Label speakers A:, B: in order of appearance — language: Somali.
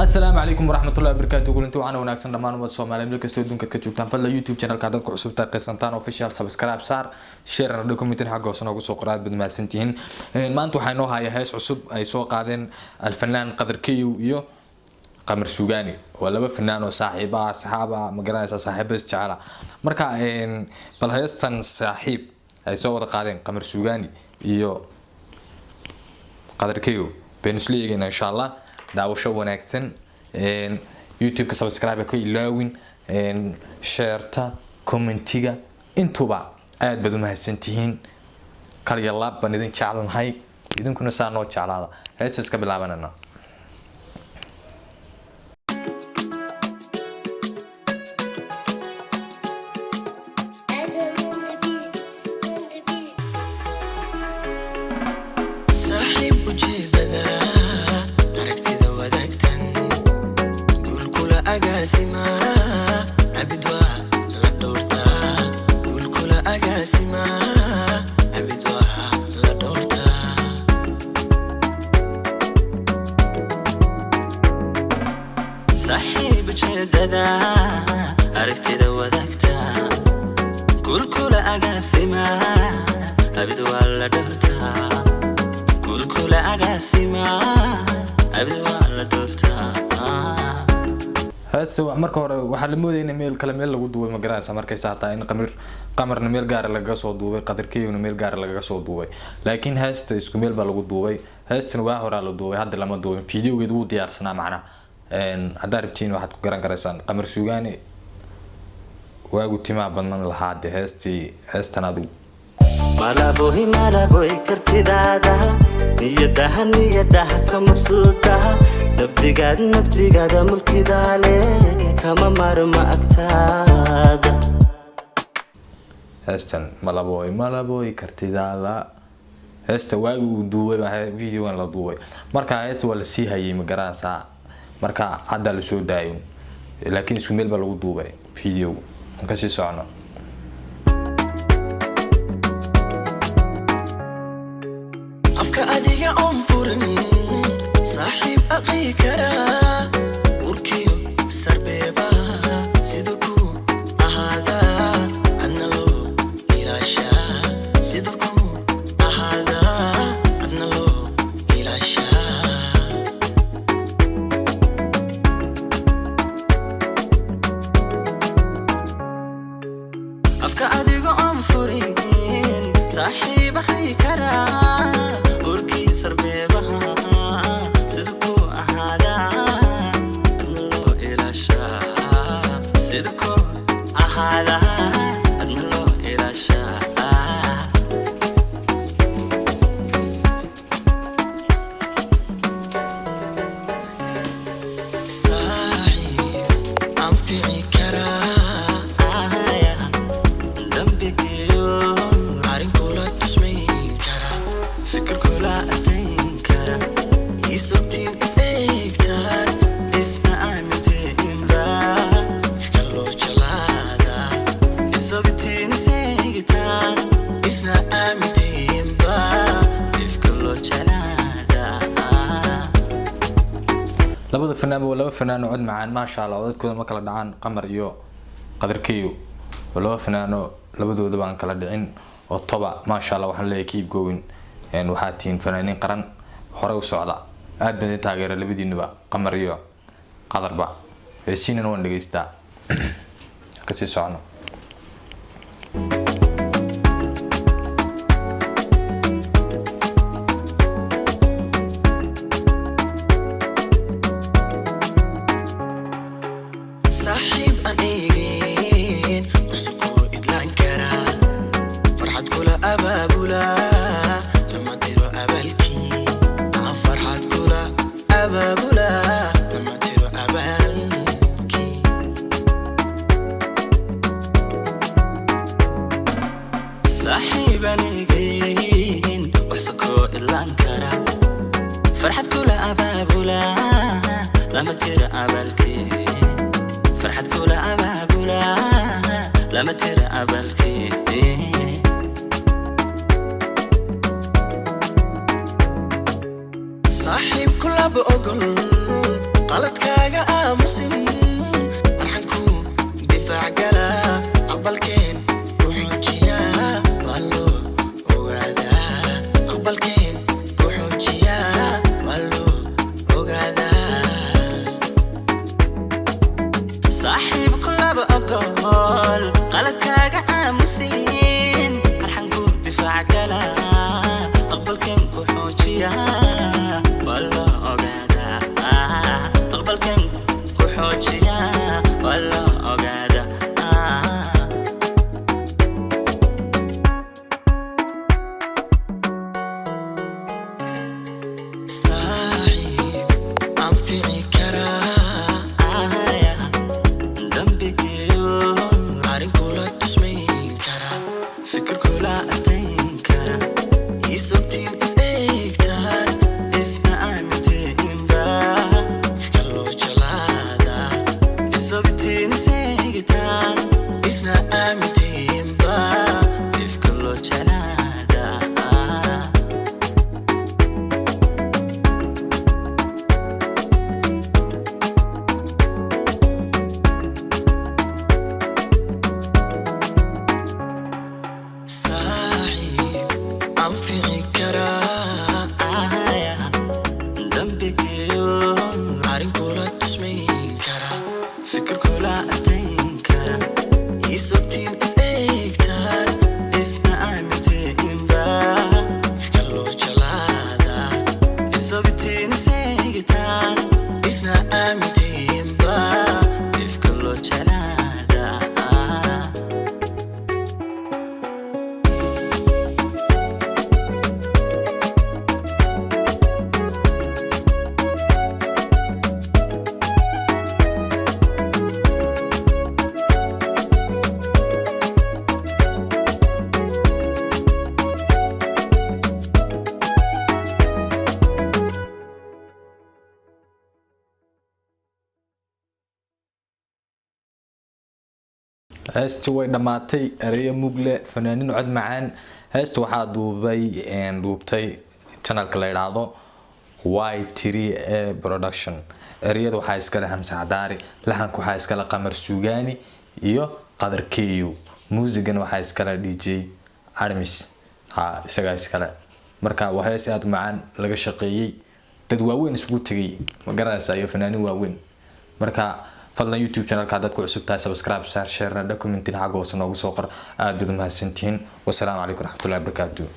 A: السلام عليكم ورحمة الله وبركاته. كلنتو أنا وناكسن دمان ومد Soomaaliya meel kasta dunka ka joogtaan fadlan YouTube channelka dadku cusub ta qeysantaan official subscribe saar share na documentin xaq goosan ugu soo qoraad bad maasantiin maanta waxay noo hayaa hees cusub ay soo qaadeen alfanaan Qadar Kiyo iyo Qamar Suugaani waa laba fanaan oo saaxiiba asxaaba ma garanaysa saaxiibas jecela marka bal heestan saaxiib ay soo wada qaadeen Qamar Suugaani iyo Qadar Kiyo beenisliyeena insha Allah daawasho wanaagsan YouTube ka subscribe ka ilaawin share-ta commentiga intuba aad baad u mahadsantihiin kaliya laab baan idin jecelahay idinkuna saa noo jeclaada hees iska bilaabanana
B: صاحب جددا عرفتي ودكتا كل أقاسمة أبد ولا دورتا كل أقاسمة أبد ولا دورتا
A: هسه marka hore waxa la moodeeyay meel kala meel lagu duubay ma garanaysa markay saataa in qamarna meel gaar laga soo duubay Qadar Kiyo meel gaar laga soo duubay laakiin heesta isku meel ba lagu duubay heestan waa hore la duubay hadda lama duubin fiidiyogeedu wuu diyaarsanaa macna adarabtiin waxaad ku garan karaysaan Qamar Suugaani waagu timaa badan lahaad heestan adu
B: malaboy kartidaada niyadaha ka mabsuuta nabdigaada mulkidaale kama marma agtaada
A: heestan malaboy kartidaada heesta waagu duubay video la duubay marka heesta wala sii hayay ma garanaysaa marka hadda la soo daayo laakiin isku meel ba lagu duubay video ka sii socno
B: afka adiga on furin saaxiib aqi kara urkiyo sarbeeba siduku ahada annalo ilaasha siduku ahada annalo ilaasha afka adiga on furin saaxiib aqi kara urki sarbeeba sidku ahada annalo ilaasha sidku ahada annalo ilaasha saaxiib anfici kara
A: labada fanaan waa laba fanaan oo cod macaan ma sha Allah dadkooda ma kala dhacaan Qamar iyo Qadar Kiyo laba fanaan oo labadooda baan kala dhicin oo toba ma sha Allah waxaan leeyahay keep going waxaa tiin fanaanin qaran hore u socda aad baan taageero labadiinaba Qamar iyo Qadarba heesinan waan dhageystaa ka sii socno
B: صاحب أنيجين مسكو إدلان كرا فرحت كل أبابولا لما تيرو أبالكي فرحت كل أبابولا لما تيرو أبالكي صاحب أنيجين مسكو إدلان كرا فرحت كل أبابولا لما تيرو أبالكي فرحت كل أبابولا لما ترى بالكي صاحب كل بأقول qaladkaaga aamusin arxanku difaac gala aqbalkeen ku xoojiya waa loo ogaadaa aqbalkeen ku xoojiya waa loo ogaadaa saaxiibku laba ogool qaladkaaga aamusin arxanku difaac gala aqbalkeen ku xoojiya waa loo ogaadaa aqbalkeen ku xoojiya waa loo ogaadaa saaxiib anfici karaa dambigiyo arrinkula tusmayn karaa fikirkula astayn karaa isogtiin is eegtaan isma aamintiinba ifka loo jalaadaa isogtiin is eegtaan isna aamintiinba ifka loo jalaadaa saaxiib anfici karaa dambigiyo arrinkula tusmayn karaa fikirkula astayn karaa isogtiin is eegtaan isma aamintiinba ifka loo jalaadaa isogtiin is eegtaan isna aamintiinba ifka loo jalaadaa
A: heesti way dhamaatay ereyo mugle fanaanin cod macaan heesta waxaa duubtay channelka la yiraahdo Y3A production ereyada waxaa iskale Hamza Cadaari laxanka waxaa iskale Qamar Suugaani iyo Qadar Keyo muusigan waxaa iskale DJ Armis isaga iskale marka waa hees aad macaan laga shaqeeyay dad waaweyn isugu tagay ma garanaysaa iyo fanaanin waaweyn marka fadlan YouTube channelka hadad ku cusub tahay subscribe share na comment xaga hoos noogu soo qor aad baad mahadsantihiin wassalaamu calaykum waraxmatullaahi wabarakaatuh